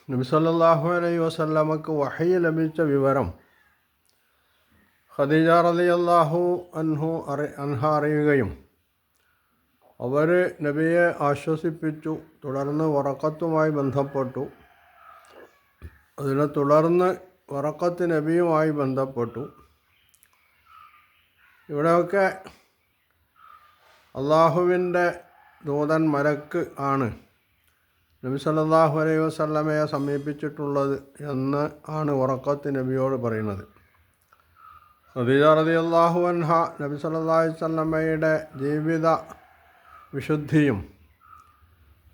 നബി സല്ലല്ലാഹു അലൈഹി വസല്ലമക്ക് വഹി ലഭിച്ച വിവരം ഖദീജ റളിയല്ലാഹു അൻഹ അറിയുകയും അവർ നബിയെ ആശ്വസിപ്പിച്ചു. തുടർന്ന് വറഖത്തുമായി ബന്ധപ്പെട്ടു. അതിനെ തുടർന്ന് വറഖത്ത് നബിയുമായി ബന്ധപ്പെട്ടു. ഇവിടെയൊക്കെ അള്ളാഹുവിൻ്റെ ദൂതൻ മലക്ക് ആണ് നബി സല്ലല്ലാഹു അലൈഹി വസല്ലമയെ സമീപിച്ചിട്ടുള്ളത് എന്ന് ആണ് വറഖത്ത് നബിയോട് പറയുന്നത്. ഖദീജ റളിയല്ലാഹു അൻഹ നബി സല്ലല്ലാഹു അലൈഹി വസല്ലമയുടെ ജീവിത വിശുദ്ധിയും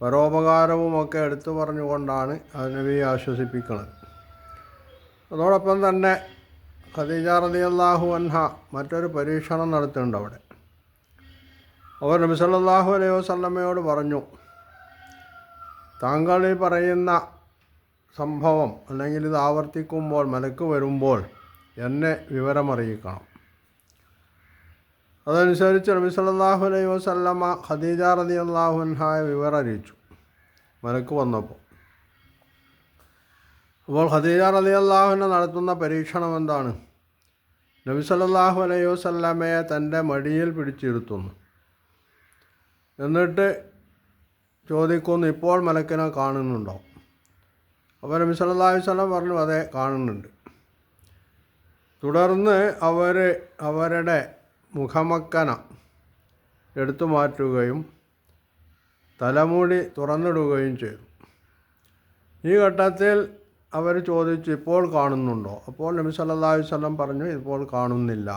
പരോപകാരവുമൊക്കെ എടുത്തു പറഞ്ഞുകൊണ്ടാണ് അത് നബിയെ ആശ്വസിപ്പിക്കുന്നത്. അതോടൊപ്പം തന്നെ ഖദീജ റളിയല്ലാഹു അൻഹ മറ്റൊരു പരീക്ഷണം നടത്തുന്നുണ്ട് അവിടെ. അവർ നബി സല്ലല്ലാഹു അലൈഹി വസല്ലമയോട് പറഞ്ഞു, താങ്കൾ ഈ പറയുന്ന സംഭവം അല്ലെങ്കിൽ ഇത് ആവർത്തിക്കുമ്പോൾ മലക്ക് വരുമ്പോൾ എന്നെ വിവരമറിയിക്കണം. അതനുസരിച്ച് നബി സല്ലല്ലാഹു അലൈഹി വസല്ലമ ഖദീജ റളിയല്ലാഹു അൻഹയെ വിവരം അറിയിച്ചു മലക്ക് വന്നപ്പോൾ. അപ്പോൾ ഖദീജ റളിയല്ലാഹു അൻഹ നടത്തുന്ന പരീക്ഷണം എന്താണ്? നബി സല്ലല്ലാഹു അലൈഹി വസല്ലമയെ തൻ്റെ മടിയിൽ പിടിച്ചിരുത്തുന്നു. എന്നിട്ട് ചോദിക്കുന്നു, ഇപ്പോൾ മലക്കിനെ കാണുന്നുണ്ടോ? അപ്പോൾ നബി സല്ലല്ലാഹു അലൈഹി വസല്ലം പറഞ്ഞു, അതെ കാണുന്നുണ്ട്. തുടർന്ന് അവരുടെ മുഖമക്കന എടുത്തു മാറ്റുകയും തലമുടി തുറന്നിടുകയും ചെയ്തു. ഈ ഘട്ടത്തിൽ അവർ ചോദിച്ചു, ഇപ്പോൾ കാണുന്നുണ്ടോ? അപ്പോൾ നബി സല്ലല്ലാഹു അലൈഹി വസല്ലം പറഞ്ഞു, ഇപ്പോൾ കാണുന്നില്ല.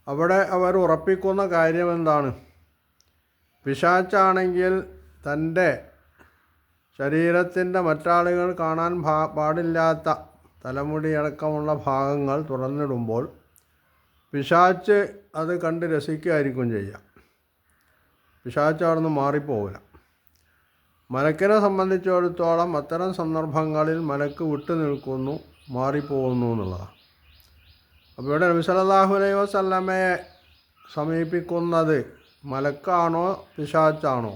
അവിടെ അവർ ഉറപ്പിക്കുന്ന കാര്യം എന്താണ്? പിശാച്ചാണെങ്കിൽ തൻ്റെ ശരീരത്തിൻ്റെ മറ്റാളുകൾ കാണാൻ പാടില്ലാത്ത തലമുടിയടക്കമുള്ള ഭാഗങ്ങൾ തുറന്നിടുമ്പോൾ പിശാച്ച് അത് കണ്ട് രസിക്കുകയായിരിക്കും ചെയ്യുക. പിശാച്ച് അവിടെ നിന്ന് മാറിപ്പോവില്ല. മലക്കിനെ സംബന്ധിച്ചിടത്തോളം അത്തരം സന്ദർഭങ്ങളിൽ മലക്ക് വിട്ടു നിൽക്കുന്നു, മാറിപ്പോകുന്നു എന്നുള്ളതാണ്. അപ്പോൾ ഇവിടെ നബി സല്ലല്ലാഹു അലൈഹി വസല്ലമയെ സമീപിക്കുന്നത് മലക്കാണോ പിശാച്ചാണോ?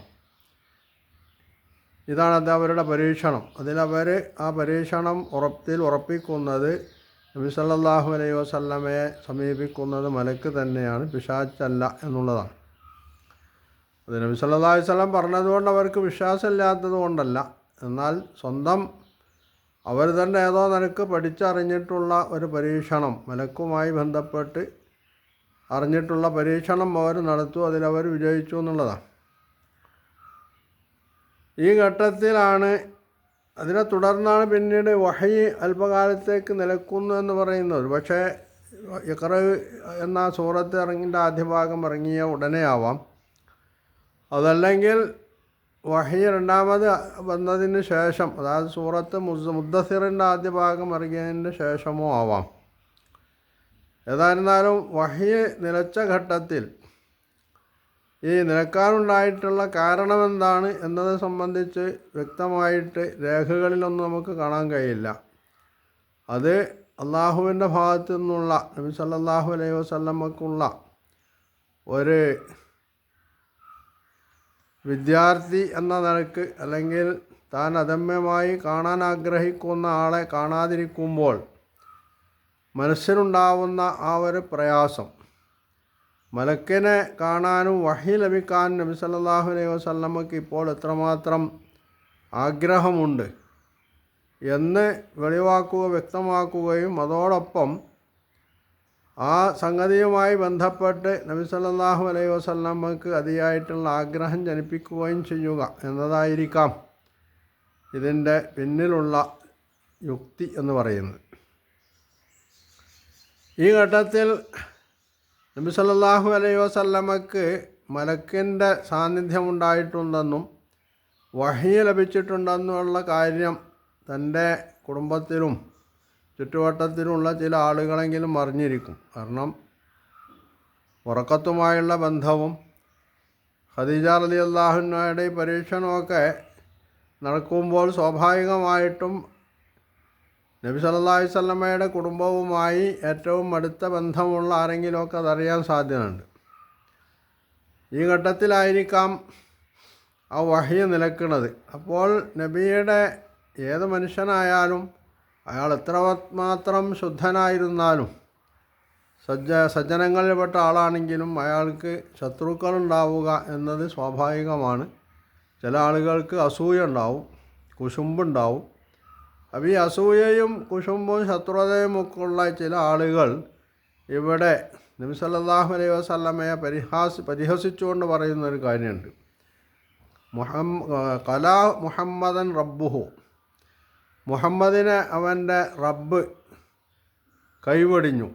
ഇതാണ് അവരുടെ പരീക്ഷണം. അതിലവർ ആ പരീക്ഷണം ഉറപ്പിക്കുന്നത് നബി സല്ലല്ലാഹു അലൈഹി വസല്ലമയെ സമീപിക്കുന്നത് മലക്ക് തന്നെയാണ്, പിശാച്ചല്ല എന്നുള്ളതാണ്. അത് നബി സല്ലല്ലാഹു അലൈഹി വസല്ലം പറഞ്ഞതുകൊണ്ട് അവർക്ക് വിശ്വാസമില്ലാത്തത് കൊണ്ടല്ല. എന്നാൽ സ്വന്തം അവർ തന്നെ ഏതോ നിനക്ക് പഠിച്ചറിഞ്ഞിട്ടുള്ള ഒരു പരീക്ഷണം, മലക്കുമായി ബന്ധപ്പെട്ട് അറിഞ്ഞിട്ടുള്ള പരീക്ഷണം അവർ നടത്തും, അതിലവർ വിജയിച്ചു എന്നുള്ളതാണ്. ഈ ഘട്ടത്തിലാണ്, അതിനെ തുടർന്നാണ് പിന്നീട് വഹി അല്പകാലത്തേക്ക് നിലക്കുന്നു എന്ന് പറയുന്നത്. പക്ഷേ ഇഖ്റ എന്ന സൂറത്ത് ആദ്യ ഭാഗം ഇറങ്ങിയ ഉടനെ ആവാം, അതല്ലെങ്കിൽ വഹി രണ്ടാമത് വന്നതിന് ശേഷം, അതായത് സൂറത്ത് മുദ്ദസിറിൻ്റെ ആദ്യ ഭാഗം ഇറങ്ങിയതിന് ശേഷമോ ആവാം. ഏതായിരുന്നാലും വഹി നിലച്ച ഘട്ടത്തിൽ ഈ നിലക്കാനുണ്ടായിട്ടുള്ള കാരണമെന്താണ് എന്നത് സംബന്ധിച്ച് വ്യക്തമായിട്ട് രേഖകളിലൊന്നും നമുക്ക് കാണാൻ കഴിയില്ല. അത് അള്ളാഹുവിൻ്റെ ഭാഗത്തു നിന്നുള്ള നബി സല്ലല്ലാഹു അലൈഹി വസല്ലമക്കുള്ള ഒരു വിദ്യാർത്ഥി എന്ന നിലക്ക്, അല്ലെങ്കിൽ താൻ അദമ്യമായി കാണാൻ ആഗ്രഹിക്കുന്ന ആളെ കാണാതിരിക്കുമ്പോൾ മനസ്സിലുണ്ടാവുന്ന ആ ഒരു പ്രയാസം, മലക്കിനെ കാണാനും വഹി ലഭിക്കാനും നബി സല്ലല്ലാഹു അലൈഹി വസല്ലമക്ക് ഇപ്പോൾ എത്രമാത്രം ആഗ്രഹമുണ്ട് എന്ന് വ്യക്തമാക്കുകയും അതോടൊപ്പം ആ സംഗതിയുമായി ബന്ധപ്പെട്ട് നബി സല്ലല്ലാഹു അലൈഹി വസല്ലമക്ക് അതിയായിട്ടുള്ള ആഗ്രഹം ജനിപ്പിക്കുകയും ചെയ്യുക എന്നതായിരിക്കാം ഇതിൻ്റെ പിന്നിലുള്ള യുക്തി എന്ന് പറയുന്നത്. ഈ ഘട്ടത്തിൽ നബി സല്ലല്ലാഹു അലൈഹി വസല്ലമക്ക് മലക്കിൻ്റെ സാന്നിധ്യമുണ്ടായിട്ടുണ്ടെന്നും വഹി ലഭിച്ചിട്ടുണ്ടെന്നുള്ള കാര്യം തൻ്റെ കുടുംബത്തിലും ചുറ്റുവട്ടത്തിലുള്ള ചില ആളുകളെങ്കിലും അറിഞ്ഞിരിക്കും. കാരണം വറഖത്തുമായുള്ള ബന്ധവും ഖദീജ റളിയല്ലാഹു അൻഹയുടെ പരീക്ഷണമൊക്കെ നടക്കുമ്പോൾ സ്വാഭാവികമായിട്ടും നബി സല്ലല്ലാഹു അലൈഹി വസല്ലമയുടെ കുടുംബവുമായി ഏറ്റവും അടുത്ത ബന്ധമുള്ള ആരെങ്കിലുമൊക്കെ അതറിയാൻ സാധ്യതയുണ്ട്. ഈ ഘട്ടത്തിലായിരിക്കാം ആ വഹി നിലക്കുന്നത്. അപ്പോൾ നബിയുടെ ഏത് മനുഷ്യനായാലും അയാൾ എത്ര മാത്രം ശുദ്ധനായിരുന്നാലും സജ്ജനങ്ങളിൽപ്പെട്ട ആളാണെങ്കിലും അയാൾക്ക് ശത്രുക്കളുണ്ടാവുക എന്നത് സ്വാഭാവികമാണ്. ചില ആളുകൾക്ക് അസൂയ ഉണ്ടാവും, കുശുമ്പുണ്ടാവും. അപ്പോൾ ഈ അസൂയയും കുശുമ്പും ശത്രുതയും ഒക്കെ ഉള്ള ചില ആളുകൾ ഇവിടെ നബി സല്ലല്ലാഹു അലൈഹി വസല്ലമയെ പരിഹസിച്ചുകൊണ്ട് പറയുന്നൊരു കാര്യമുണ്ട്. കലാ മുഹമ്മദൻ റബ്ബുഹു, മുഹമ്മദിനെ അവൻ്റെ റബ്ബ് കൈവടിഞ്ഞു.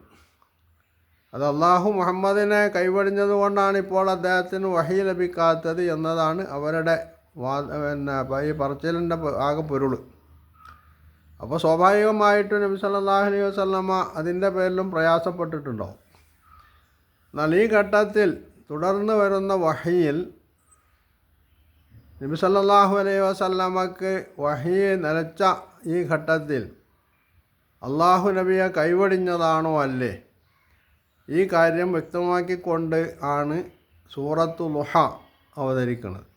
അത് അള്ളാഹു മുഹമ്മദിനെ കൈവടിഞ്ഞത് കൊണ്ടാണ് ഇപ്പോൾ അദ്ദേഹത്തിന് വഹി ലഭിക്കാത്തത് എന്നതാണ് അവരുടെ ഈ പറച്ചിലിൻ്റെ ആകെ പൊരുൾ. അപ്പോൾ സ്വാഭാവികമായിട്ടും നബി സല്ലല്ലാഹു അലൈഹി വസല്ലമ അതിൻ്റെ പേരിലും പ്രയാസപ്പെട്ടിട്ടുണ്ടാവും. എന്നാൽ ഈ ഘട്ടത്തിൽ തുടർന്ന് വരുന്ന വഹിയിൽ നബി സല്ലല്ലാഹു അലൈഹി വസല്ലമക്ക് വഹി നിലച്ച ഈ ഘട്ടത്തിൽ അള്ളാഹു നബിയെ കൈവടിഞ്ഞതാണോ അല്ലേ, ഈ കാര്യം വ്യക്തമാക്കിക്കൊണ്ട് ആണ് സൂറത്തു ളുഹ അവതരിക്കുന്നത്.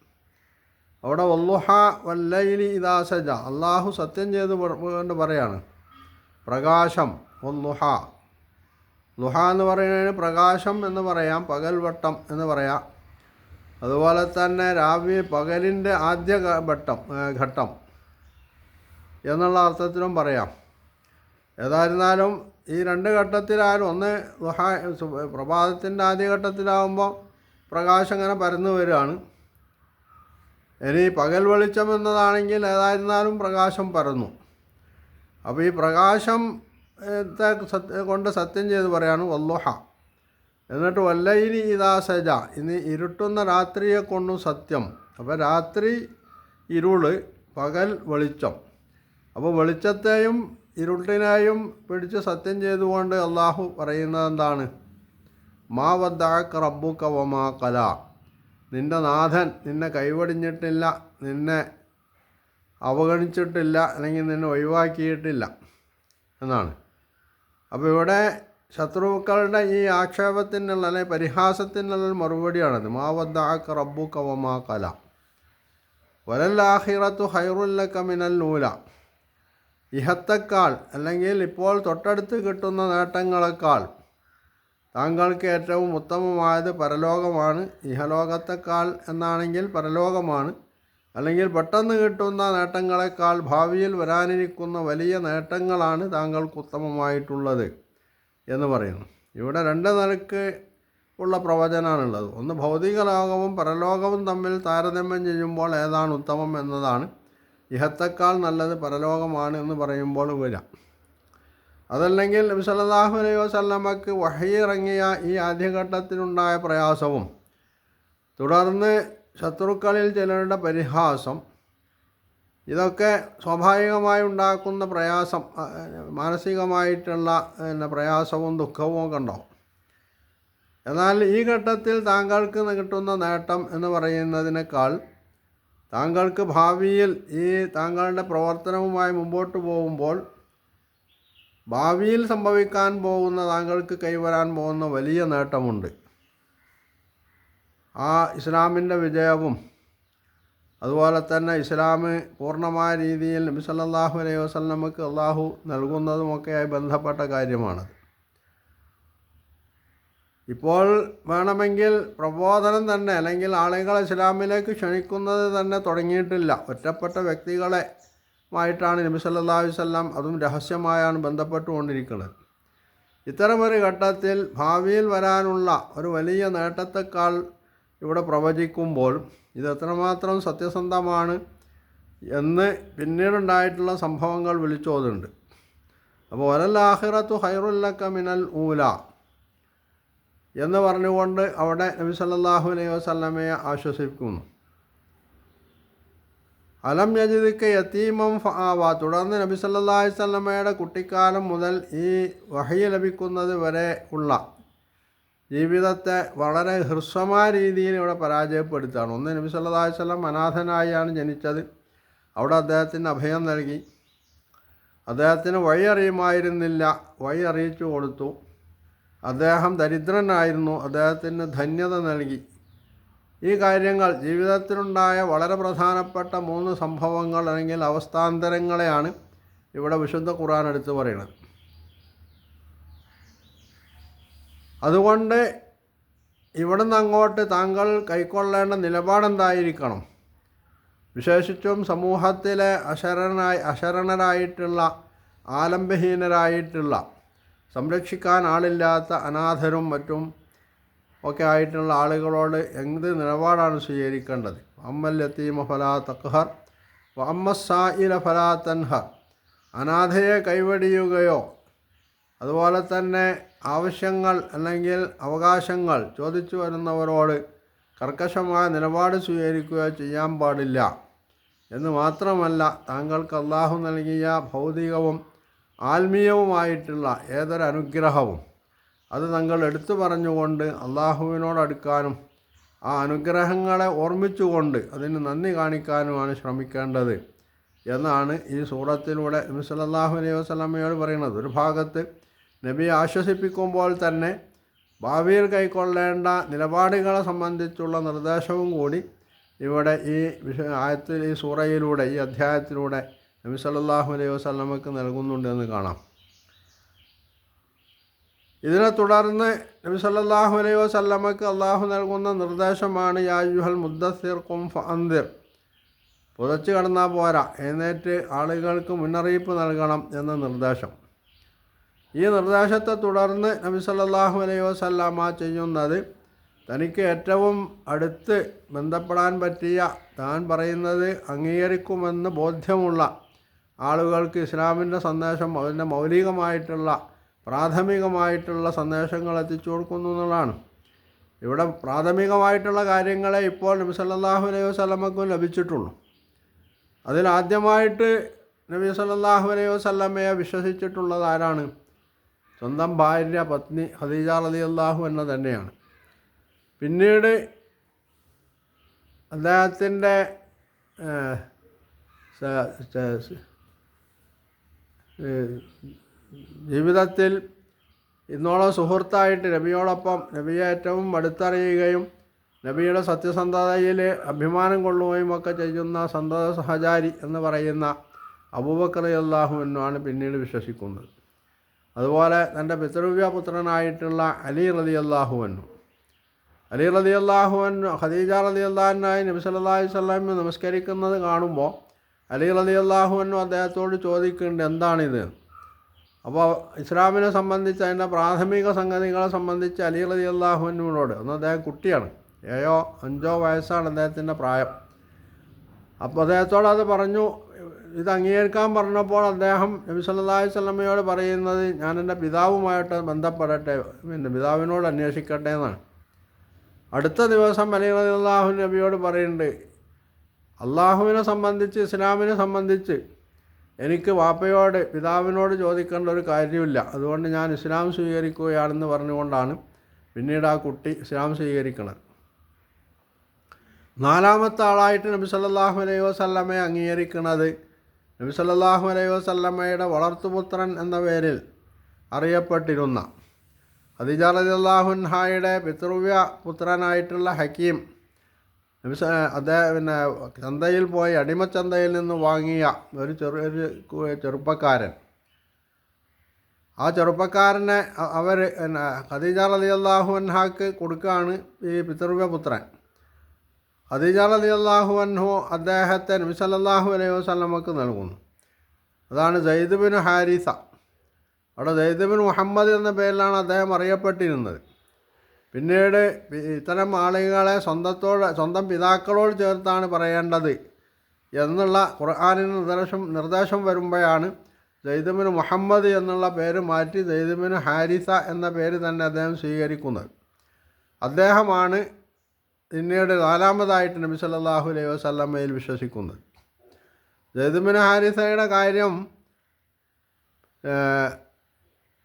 അവിടെ വല്ലുഹ വല്ലൈലി ഇദാ സജ, അള്ളാഹു സത്യം ചെയ്ത് കൊണ്ട് പറയാണ് പ്രകാശം. വല്ലുഹ, ലുഹ എന്ന് പറയുന്നതിന് പ്രകാശം എന്ന് പറയാം, പകൽവട്ടം എന്ന് പറയാം. അതുപോലെ തന്നെ പകലിൻ്റെ ആദ്യ ഘട്ടം എന്നുള്ള അർത്ഥത്തിലും പറയാം. ഏതായിരുന്നാലും ഈ രണ്ട് ഘട്ടത്തിലായാലും, ഒന്ന് ളുഹ പ്രഭാതത്തിൻ്റെ ആദ്യഘട്ടത്തിലാകുമ്പോൾ പ്രകാശം ഇങ്ങനെ പരന്നു വരികയാണ്. ഇനി പകൽ വെളിച്ചം എന്നതാണെങ്കിൽ ഏതായിരുന്നാലും പ്രകാശം പരന്നു. അപ്പോൾ ഈ പ്രകാശം കൊണ്ട് സത്യം ചെയ്ത് പറയാണ് വല്ലുഹ. എന്നിട്ട് വല്ലൈലി ഇദാ സജ, ഇനി ഇരുട്ടുന്ന രാത്രിയെ കൊണ്ടും സത്യം. അപ്പോൾ രാത്രി ഇരുള്, പകൽ വെളിച്ചം. അപ്പോൾ വെളിച്ചത്തെയും ഇരുട്ടിനെയും പിടിച്ച് സത്യം ചെയ്തുകൊണ്ട് അള്ളാഹു പറയുന്നത് എന്താണ്? മാ വദ്ദഅക റബ്ബുക വമാ ഖലാ, നിൻ്റെ നാഥൻ നിന്നെ കൈവടിഞ്ഞിട്ടില്ല, നിന്നെ അവഗണിച്ചിട്ടില്ല, അല്ലെങ്കിൽ നിന്നെ ഒഴിവാക്കിയിട്ടില്ല എന്നാണ്. അപ്പോൾ ഇവിടെ ശത്രുക്കളുടെ ഈ ആക്ഷേപത്തിനുള്ള അല്ലെങ്കിൽ പരിഹാസത്തിനുള്ള മറുപടിയാണത്. മാ വദ്ദഅക റബ്ബുക വമാ ഖലാ വലൽ ആഖിറത്തു ഖൈറുൽ ലക മിനൽ ഊല, ഇഹത്തേക്കാൾ അല്ലെങ്കിൽ ഇപ്പോൾ തൊട്ടടുത്ത് കിട്ടുന്ന നേട്ടങ്ങളെക്കാൾ താങ്കൾക്ക് ഏറ്റവും ഉത്തമമായത് പരലോകമാണ്. ഇഹലോകത്തേക്കാൾ എന്നാണെങ്കിൽ പരലോകമാണ്. അല്ലെങ്കിൽ പെട്ടെന്ന് കിട്ടുന്ന നേട്ടങ്ങളെക്കാൾ ഭാവിയിൽ വരാനിരിക്കുന്ന വലിയ നേട്ടങ്ങളാണ് താങ്കൾക്ക് ഉത്തമമായിട്ടുള്ളത് എന്ന് പറയുന്നു. ഇവിടെ രണ്ട് നിലക്ക് ഉള്ള പ്രവചനമാണുള്ളത്. ഒന്ന് ഭൗതിക ലോകവും പരലോകവും തമ്മിൽ താരതമ്യം ചെയ്യുമ്പോൾ ഏതാണ് ഉത്തമം എന്നതാണ്. ഇഹത്തേക്കാൾ നല്ലത് പരലോകമാണ് എന്ന് പറയുമ്പോൾ വരാം. അതല്ലെങ്കിൽ നബി സല്ലല്ലാഹു അലൈഹി വസല്ലമക്ക് വഹി ഇറങ്ങിയ ഈ ആദ്യഘട്ടത്തിലുണ്ടായ പ്രയാസവും തുടർന്ന് ശത്രുക്കളിൽ ചിലരുടെ പരിഹാസം, ഇതൊക്കെ സ്വാഭാവികമായി ഉണ്ടാക്കുന്ന പ്രയാസം, മാനസികമായിട്ടുള്ള പ്രയാസവും ദുഃഖവും ഒക്കെ ഉണ്ടാവും. എന്നാൽ ഈ ഘട്ടത്തിൽ താങ്കൾക്ക് കിട്ടുന്ന നേട്ടം എന്ന് പറയുന്നതിനേക്കാൾ താങ്കൾക്ക് ഭാവിയിൽ ഈ താങ്കളുടെ പ്രവർത്തനവുമായി മുമ്പോട്ട് പോകുമ്പോൾ ഭാവിയിൽ സംഭവിക്കാൻ പോകുന്ന, താങ്കൾക്ക് കൈവരാൻ പോകുന്ന വലിയ നേട്ടമുണ്ട്. ആ ഇസ്ലാമിൻ്റെ വിജയവും അതുപോലെ തന്നെ ഇസ്ലാം പൂർണ്ണമായ രീതിയിൽ നബി സല്ലല്ലാഹു അലൈഹി വസല്ലമക്ക് അള്ളാഹു നൽകുന്നതുമൊക്കെയായി ബന്ധപ്പെട്ട കാര്യമാണത്. ഇപ്പോൾ വേണമെങ്കിൽ പ്രബോധനം തന്നെ, അല്ലെങ്കിൽ ആളുകളെ ഇസ്ലാമിലേക്ക് ക്ഷണിക്കുന്നത് തന്നെ തുടങ്ങിയിട്ടില്ല. ഒറ്റപ്പെട്ട വ്യക്തികളായിട്ടാണ് നബി സല്ലല്ലാഹു അലൈഹി വസല്ലം അതും രഹസ്യമായാണ് ബന്ധപ്പെട്ടുകൊണ്ടിരിക്കുന്നത്. ഇത്തരമൊരു ഘട്ടത്തിൽ ഭാവിയിൽ വരാനുള്ള ഒരു വലിയ നേട്ടത്തെക്കാൾ ഇവിടെ പ്രവചിക്കുമ്പോൾ ഇത് എത്രമാത്രം സത്യസന്ധമാണ് എന്ന് പിന്നീടുണ്ടായിട്ടുള്ള സംഭവങ്ങൾ വിളിച്ചോതുണ്ട്. അപ്പോൾ വലൽ ആഖിറത്തു ഖൈറുൽ ലക മിനൽ ഊല എന്ന് പറഞ്ഞുകൊണ്ട് അവിടെ നബി സല്ലല്ലാഹു അലൈഹി വസല്ലമയെ ആശ്വസിപ്പിക്കുന്നു. അലം യജിദ്ക യതീമൻ ഫആവ, തുടർന്ന് നബി സല്ലല്ലാഹു അലൈഹി വസല്ലമയുടെ കുട്ടിക്കാലം മുതൽ ഈ വഹി ലഭിക്കുന്നത് വരെ ഉള്ള ജീവിതത്തെ വളരെ ഹ്രസ്വമായ രീതിയിൽ ഇവിടെ പരാജയപ്പെടുത്തുകയാണ്. ഒന്ന്, നബി സല്ലല്ലാഹു അലൈഹി വസല്ലം അനാഥനായാണ് ജനിച്ചത്. അവിടെ അദ്ദേഹത്തിന് അഭയം നൽകി. അദ്ദേഹത്തിന് വഴി അറിയുമായിരുന്നില്ല, വഴി അറിയിച്ചു കൊടുത്തു. അദ്ദേഹം ദരിദ്രനായിരുന്നു, അദ്ദേഹത്തിന് ധന്യത നൽകി. ഈ കാര്യങ്ങൾ ജീവിതത്തിലുണ്ടായ വളരെ പ്രധാനപ്പെട്ട 3 സംഭവങ്ങൾ അല്ലെങ്കിൽ അവസ്ഥാന്തരങ്ങളെയാണ് ഇവിടെ വിശുദ്ധ ഖുർആൻ എടുത്തു പറയുന്നത്. അതുകൊണ്ട് ഇവിടുന്ന് അങ്ങോട്ട് താങ്കൾ കൈക്കൊള്ളേണ്ട നിലപാടെന്തായിരിക്കണം? വിശേഷിച്ചും സമൂഹത്തിലെ അശരണരായിട്ടുള്ള, ആലംബഹീനരായിട്ടുള്ള, സംരക്ഷിക്കാൻ ആളില്ലാത്ത അനാഥരും മറ്റും ഒക്കെ ആയിട്ടുള്ള ആളുകളോട് എന്ത് നിലപാടാണ് സ്വീകരിക്കേണ്ടത്? അമ്മൽ യതീമ ഫലാ തഖ്ഹർ വ അമ്മസ്സായില ഫലാ തൻഹർ. അനാഥയെ കൈവെടിയുകയോ അതുപോലെ തന്നെ ആവശ്യങ്ങൾ അല്ലെങ്കിൽ അവകാശങ്ങൾ ചോദിച്ചു വരുന്നവരോട് കർക്കശമായ നിലപാട് സ്വീകരിക്കുകയോ ചെയ്യാൻ പാടില്ല എന്ന് മാത്രമല്ല, താങ്കൾക്ക് അള്ളാഹു നൽകിയ ഭൗതികവും ആത്മീയവുമായിട്ടുള്ള ഏതൊരനുഗ്രഹവും അത് താങ്കൾ എടുത്തു പറഞ്ഞുകൊണ്ട് അള്ളാഹുവിനോട് അടുക്കാനും ആ അനുഗ്രഹങ്ങളെ ഓർമ്മിച്ചുകൊണ്ട് അതിന് നന്ദി കാണിക്കാനുമാണ് ശ്രമിക്കേണ്ടത് എന്നാണ് ഈ സൂറത്തിലൂടെ നബി സല്ലല്ലാഹു അലൈഹി വസല്ലമയോട് പറയുന്നത്. ഒരു ഭാഗത്ത് നബിയെ ആശ്വസിപ്പിക്കുമ്പോൾ തന്നെ ഭാവിയിൽ കൈക്കൊള്ളേണ്ട നിലപാടുകളെ സംബന്ധിച്ചുള്ള നിർദ്ദേശവും കൂടി ഇവിടെ ഈ ആയത്തിൽ, ഈ സൂറയിലൂടെ, ഈ അധ്യായത്തിലൂടെ നബി സല്ലല്ലാഹു അലൈഹി വസല്ലമക്ക് നൽകുന്നുണ്ടെന്ന് കാണാം. ഇതിനെ തുടർന്ന് നബി സല്ലല്ലാഹു അലൈഹി വസല്ലമക്ക് അള്ളാഹു നൽകുന്ന നിർദ്ദേശമാണ് യാ അയ്യുഹൽ മുദ്ദസ്സിർ ഖും ഫഅൻദിർ. പുതച്ചു കിടന്നാൽ പോരാ, എഴുന്നേറ്റ് ആളുകൾക്ക് മുന്നറിയിപ്പ് നൽകണം എന്ന നിർദ്ദേശം. ഈ നിർദ്ദേശത്തെ തുടർന്ന് നബി സല്ലല്ലാഹു അലൈഹി വസല്ലമ ചെയ്യുന്നത്, തനിക്ക് ഏറ്റവും അടുത്ത് ബന്ധപ്പെടാൻ പറ്റിയ, താൻ പറയുന്നത് അംഗീകരിക്കുമെന്ന് ബോധ്യമുള്ള ആളുകൾക്ക് ഇസ്ലാമിൻ്റെ സന്ദേശം, അതിൻ്റെ മൗലികമായിട്ടുള്ള പ്രാഥമികമായിട്ടുള്ള സന്ദേശങ്ങൾ എത്തിച്ചു കൊടുക്കുന്നു എന്നുള്ളതാണ്. ഇവിടെ പ്രാഥമികമായിട്ടുള്ള കാര്യങ്ങളെ ഇപ്പോൾ നബി സല്ലല്ലാഹു അലൈഹി വസല്ലമക്കും ലഭിച്ചിട്ടുള്ളൂ. അതിലാദ്യമായിട്ട് നബി സല്ലല്ലാഹു അലൈഹി വസല്ലമയെ വിശ്വസിച്ചിട്ടുള്ളത് ആരാണ്? സ്വന്തം ഭാര്യ, പത്നി ഖദീജ റളിയല്ലാഹു അൻഹ തന്നെയാണ്. പിന്നീട് അദ്ദേഹത്തിൻ്റെ ജീവിതത്തിൽ ഇന്നോളം സുഹൃത്തായിട്ട് നബിയോടൊപ്പം നബിയെ ഏറ്റവും അടുത്തറിയുകയും നബിയുടെ സത്യസന്ധതയിൽ അഭിമാനം കൊള്ളുകയും ഒക്കെ ചെയ്യുന്ന സന്തത സഹചാരി എന്ന് പറയുന്ന അബൂബക്കർ റളിയല്ലാഹു അൻഹുവാണ് പിന്നീട് വിശ്വസിക്കുന്നത്. അതുപോലെ തൻ്റെ പിതൃവ്യ പുത്രനായിട്ടുള്ള അലി റളിയല്ലാഹു അൻഹു, ഖദീജ റളിയല്ലാഹു അൻഹയെ നബി സല്ലല്ലാഹു അലൈഹി വസല്ലം നമസ്കരിക്കുന്നത് കാണുമ്പോൾ അലി റളിയല്ലാഹു അൻഹു അദ്ദേഹത്തോട് ചോദിക്കുന്നുണ്ട്, എന്താണിത്? അപ്പോൾ ഇസ്ലാമിനെ സംബന്ധിച്ച്, അതിൻ്റെ പ്രാഥമിക സംഗതികളെ സംബന്ധിച്ച് അലി റളിയല്ലാഹു അൻഹുവിനോട്, അന്ന് അദ്ദേഹം കുട്ടിയാണ്, 7-5 വയസ്സാണ് അദ്ദേഹത്തിൻ്റെ പ്രായം. അപ്പോൾ അദ്ദേഹത്തോട് അത് പറഞ്ഞു. ഇത് അംഗീകരിക്കാൻ പറഞ്ഞപ്പോൾ അദ്ദേഹം നബി സല്ലല്ലാഹു അലൈഹി വസല്ലമയോട് പറയുന്നത്, ഞാൻ എൻ്റെ പിതാവുമായിട്ട് ബന്ധപ്പെടട്ടെ, പിന്നെ പിതാവിനോട് അന്വേഷിക്കട്ടെ എന്നാണ്. അടുത്ത ദിവസം അലി റളിയല്ലാഹു നബിയോട് പറയുന്നുണ്ട്, അള്ളാഹുവിനെ സംബന്ധിച്ച്, ഇസ്ലാമിനെ സംബന്ധിച്ച് എനിക്ക് വാപ്പയോട്, പിതാവിനോട് ചോദിക്കേണ്ട ഒരു കാര്യമില്ല, അതുകൊണ്ട് ഞാൻ ഇസ്ലാം സ്വീകരിക്കുകയാണെന്ന് പറഞ്ഞുകൊണ്ടാണ് പിന്നീട് ആ കുട്ടി ഇസ്ലാം സ്വീകരിക്കുന്നത്. 4ാമത്തെ ആളായിട്ട് നബി സല്ലല്ലാഹു അലൈഹി വസല്ലമയെ അംഗീകരിക്കുന്നത് നബി സല്ലല്ലാഹു അലൈഹി വസല്ലമയുടെ വളർത്തുപുത്രൻ എന്ന പേരിൽ അറിയപ്പെട്ടിരുന്ന ഖദീജ റളിയല്ലാഹു അൻഹയുടെ പിതൃവ്യ പുത്രനായിട്ടുള്ള ഹക്കീം, അദ്ദേഹം ചന്തയിൽ പോയി, അടിമച്ചന്തയിൽ നിന്ന് വാങ്ങിയ ഒരു ചെറുപ്പക്കാരൻ. ആ ചെറുപ്പക്കാരനെ അവർ ഖദീജ റളിയല്ലാഹു അൻഹക്ക് കൊടുക്കുകയാണ് ഈ പിതൃവ്യ പുത്രൻ. ഖദീജ റളിയല്ലാഹു അൻഹു അദ്ദേഹത്തെ നബി സല്ലല്ലാഹു അലൈഹി വസല്ലമക്ക് നൽകുന്നു. അതാണ് സെയ്ദ് ബിൻ ഹാരിസ. അവിടെ സെയ്ദ് ബിൻ മുഹമ്മദ് എന്ന പേരിലാണ് അദ്ദേഹം അറിയപ്പെട്ടിരുന്നത്. പിന്നീട് ഇത്തരം ആളുകളെ സ്വന്തം പിതാക്കളോട് ചേർത്താണ് പറയേണ്ടത് എന്നുള്ള ഖുർആനിന് നിർദ്ദേശം വരുമ്പോഴാണ് സെയ്ദ് ബിൻ മുഹമ്മദ് എന്നുള്ള പേര് മാറ്റി സെയ്ദ് ബിൻ ഹാരിസ എന്ന പേര് തന്നെ അദ്ദേഹം സ്വീകരിക്കുന്നത്. അദ്ദേഹമാണ് പിന്നീട് 4ാമതായിട്ട് നബി സല്ലല്ലാഹു അലൈഹി വസല്ലമയിൽ വിശ്വസിക്കുന്നത്. സെയ്ദ് ബിൻ ഹാരിസയുടെ കാര്യം,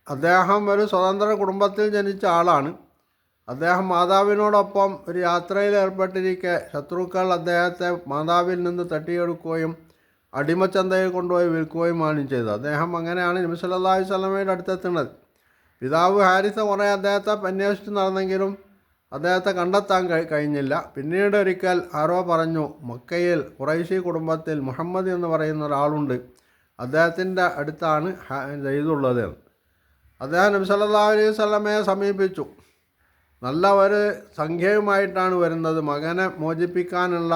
അദ്ദേഹം ഒരു സ്വതന്ത്ര കുടുംബത്തിൽ ജനിച്ച ആളാണ്. അദ്ദേഹം മാതാവിനോടൊപ്പം ഒരു യാത്രയിൽ ഏർപ്പെട്ടിരിക്കെ ശത്രുക്കൾ അദ്ദേഹത്തെ മാതാവിൽ നിന്ന് തട്ടിയെടുക്കുകയും അടിമച്ചന്തയിൽ കൊണ്ടുപോയി വിൽക്കുകയുമാണ് ചെയ്തത്. അദ്ദേഹം അങ്ങനെയാണ് നബി സല്ലല്ലാഹു അലൈഹി വസല്ലമയുടെ അടുത്തെത്തുന്നത്. പിതാവ് ഹാരിസ കുറേ അദ്ദേഹത്തെ അന്വേഷിച്ച് നടന്നെങ്കിലും അദ്ദേഹത്തെ കണ്ടെത്താൻ കഴിഞ്ഞില്ല. പിന്നീട് ഒരിക്കൽ ആരോ പറഞ്ഞു, മക്കയിൽ ഖുറൈശി കുടുംബത്തിൽ മുഹമ്മദ് എന്ന് പറയുന്ന ഒരാളുണ്ട്, അദ്ദേഹത്തിൻ്റെ അടുത്താണ് സെയ്ദുള്ളത്. അദ്ദേഹം നബി സല്ലല്ലാഹു അലൈഹി വസല്ലമയെ സമീപിച്ചു. നല്ല ഒരു സംഖ്യയുമായിട്ടാണ് വരുന്നത്, മകനെ മോചിപ്പിക്കാനുള്ള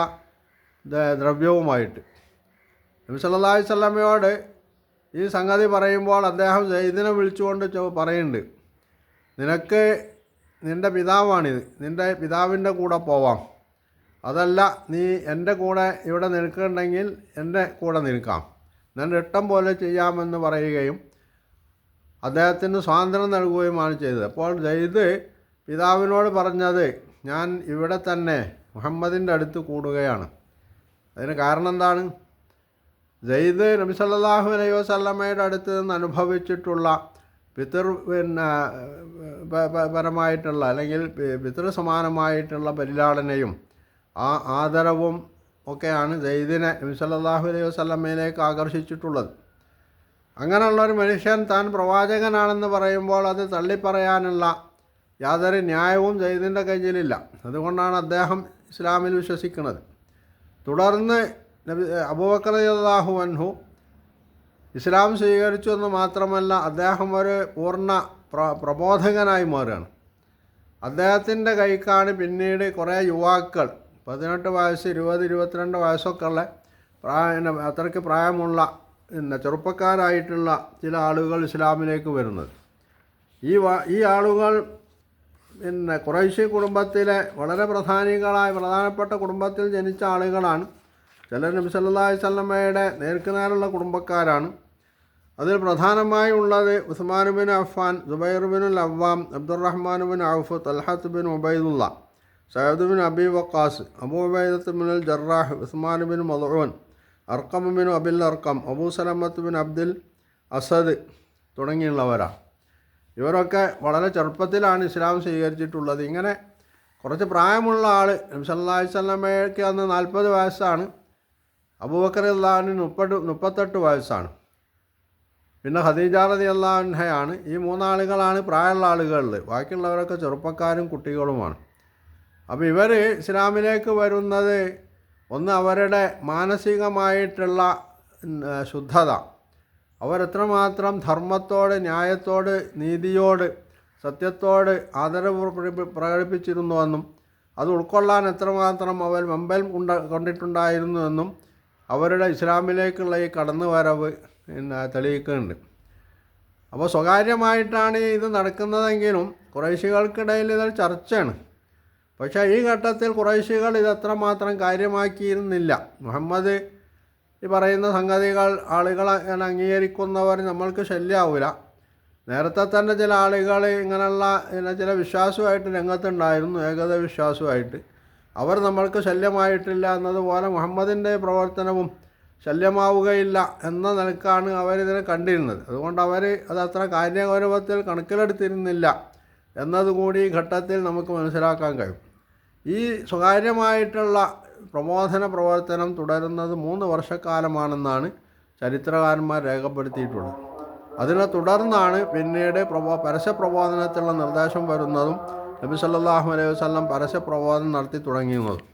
ദ്രവ്യവുമായിട്ട്. നബി സല്ലല്ലാഹു അലൈഹി വസല്ലമയോട് ഈ സംഗതി പറയുമ്പോൾ അദ്ദേഹം സെയ്ദിനെ വിളിച്ചുകൊണ്ട് പറയുന്നുണ്ട്, നിനക്ക് നിൻ്റെ പിതാവാണിത്, നിൻ്റെ പിതാവിൻ്റെ കൂടെ പോവാം, അതല്ല നീ എൻ്റെ കൂടെ ഇവിടെ നിൽക്കുന്നുണ്ടെങ്കിൽ എൻ്റെ കൂടെ നിൽക്കാം, ഞാൻ ഇഷ്ടം പോലെ ചെയ്യാമെന്ന് പറയുകയും അദ്ദേഹത്തിന് സ്വാതന്ത്ര്യം നൽകുകയുമാണ് ചെയ്തത്. അപ്പോൾ സെയ്ദ് പിതാവിനോട് പറഞ്ഞത്, ഞാൻ ഇവിടെ തന്നെ മുഹമ്മദിൻ്റെ അടുത്ത് കൂടുകയാണ്. അതിന് കാരണം എന്താണ്? സെയ്ദ് നബി സല്ലല്ലാഹു അലൈഹി വസല്ലമയുടെ അടുത്ത് നിന്ന് അനുഭവിച്ചിട്ടുള്ള പരമായിട്ടുള്ള അല്ലെങ്കിൽ പിതൃ സമാനമായിട്ടുള്ള പരിലാളനയും ആ ആദരവും ഒക്കെയാണ് സെയ്ദിനെ നബി സല്ലല്ലാഹു അലൈഹി വസല്ലമയിലേക്ക് ആകർഷിച്ചിട്ടുള്ളത്. അങ്ങനെയുള്ളൊരു മനുഷ്യൻ താൻ പ്രവാചകനാണെന്ന് പറയുമ്പോൾ അത് തള്ളിപ്പറയാനുള്ള യാതൊരു ന്യായവും സെയ്ദിൻ്റെ കയ്യിലില്ല. അതുകൊണ്ടാണ് അദ്ദേഹം ഇസ്ലാമിൽ വിശ്വസിക്കുന്നത്. തുടർന്ന് അബൂബക്കർ റളിയല്ലാഹു അൻഹു ഇസ്ലാം സ്വീകരിച്ചു എന്ന് മാത്രമല്ല, അദ്ദേഹം ഒരു പൂർണ്ണ പ്രബോധകനായി മാറുകയാണ്. അദ്ദേഹത്തിൻ്റെ കൈക്കാണ് പിന്നീട് കുറേ യുവാക്കൾ 18 വയസ്സ് 20-22 വയസ്സൊക്കെ ഉള്ള അത്രയ്ക്ക് പ്രായമുള്ള ചെറുപ്പക്കാരായിട്ടുള്ള ചില ആളുകൾ ഇസ്ലാമിലേക്ക് വരുന്നത്. ഈ ആളുകൾ ഖുറൈശി കുടുംബത്തിലെ വളരെ പ്രധാനപ്പെട്ട കുടുംബത്തിൽ ജനിച്ച ആളുകളാണ്. ചിലർ നബി സല്ലല്ലാഹു അലൈഹി വസല്ലമയുടെ നേർക്കുനേരുള്ള കുടുംബക്കാരാണ്. അതിൽ പ്രധാനമായി ഉള്ളത് ഉസ്മാൻ ബിൻ അഫ്ഫാൻ, സുബൈർ ബിൻ അവ്വാം, അബ്ദുറഹ്മാൻ ബിൻ ഔഫ്, തൽഹത്ത് ബിൻ ഉബൈദുള്ള, സഅദ് ബിൻ അബി വഖാസ്, അബൂ ഉബൈദത്ത് ബിൻ ജറാഹ്, ഉസ്മാൻ ബിൻ മദ്ഊൻ, അർഖം ബിൻ അബിൽ അർഖം, അബൂ സലമത്ത് ബിൻ അബ്ദുൽ അസദ് തുടങ്ങിയുള്ളവരാണ്. ഇവരൊക്കെ വളരെ ചെറുപ്പത്തിലാണ് ഇസ്ലാം സ്വീകരിച്ചിട്ടുള്ളത്. ഇങ്ങനെ കുറച്ച് പ്രായമുള്ള ആൾ നബി സല്ലല്ലാഹു അലൈഹി വസല്ലമയ്ക്ക് അന്ന് 40 വയസ്സാണ്, അബൂബക്കർ റളിയല്ലാഹു അൻഹു 38 വയസ്സാണ്, പിന്നെ ഖദീജ റളിയല്ലാഹു അൻഹയാണ്. ഈ 3 ആളുകളാണ് പ്രായമുള്ള ആളുകളിൽ. ബാക്കിയുള്ളവരൊക്കെ ചെറുപ്പക്കാരും കുട്ടികളുമാണ്. അപ്പോൾ ഇവർ ഇസ്ലാമിലേക്ക് വരുന്നത് ഒന്ന് അവരുടെ മാനസികമായിട്ടുള്ള ശുദ്ധത, അവരെത്രമാത്രം ധർമ്മത്തോട്, ന്യായത്തോട്, നീതിയോട്, സത്യത്തോട് ആദരവ് പ്രകടിപ്പിച്ചിരുന്നുവെന്നും അത് ഉൾക്കൊള്ളാൻ എത്രമാത്രം അവർ മുമ്പിൽ കൊണ്ടിട്ടുണ്ടായിരുന്നുവെന്നും അവരുടെ ഇസ്ലാമിലേക്കുള്ള ഈ കടന്നുവരവ് തെളിയിക്കുന്നുണ്ട്. അപ്പോൾ സ്വകാര്യമായിട്ടാണ് ഇത് നടക്കുന്നതെങ്കിലും ഖുറൈശികൾക്കിടയിൽ ഇതൊരു ചർച്ചയാണ്. പക്ഷേ ഈ ഘട്ടത്തിൽ ഖുറൈശികൾ ഇതെത്രമാത്രം കാര്യമാക്കിയിരുന്നില്ല. മുഹമ്മദ് ഈ പറയുന്ന സംഗതികൾ ആളുകൾ അംഗീകരിക്കുന്നവർ നമ്മൾക്ക് ശല്യമാവില്ല. നേരത്തെ തന്നെ ചില ആളുകൾ ഇങ്ങനെയുള്ള ചില വിശ്വാസമായിട്ട് രംഗത്തുണ്ടായിരുന്നു, ഏകത വിശ്വാസമായിട്ട്. അവർ നമ്മൾക്ക് ശല്യമായിട്ടില്ല എന്നതുപോലെ മുഹമ്മദിൻ്റെ പ്രവർത്തനവും ശല്യമാവുകയില്ല എന്ന നിലക്കാണ് അവരിതിനെ കണ്ടിരുന്നത്. അതുകൊണ്ട് അവർ അതത്ര കാര്യഗൗരവത്തിൽ കണക്കിലെടുത്തിരുന്നില്ല എന്നതുകൂടി ഈ ഘട്ടത്തിൽ നമുക്ക് മനസ്സിലാക്കാൻ കഴിയും. ഈ സ്വകാര്യമായിട്ടുള്ള പ്രബോധന പ്രവർത്തനം തുടരുന്നത് 3 വർഷക്കാലമാണെന്നാണ് ചരിത്രകാരന്മാർ രേഖപ്പെടുത്തിയിട്ടുള്ളത്. അതിനെ തുടർന്നാണ് പിന്നീട് പരസ്യപ്രബോധനത്തിലുള്ള നിർദ്ദേശം വരുന്നതും നബി സല്ലല്ലാഹു അലൈഹി വസല്ലം പരസ്യപ്രബോധനം നടത്തി തുടങ്ങിയിരുന്നതും.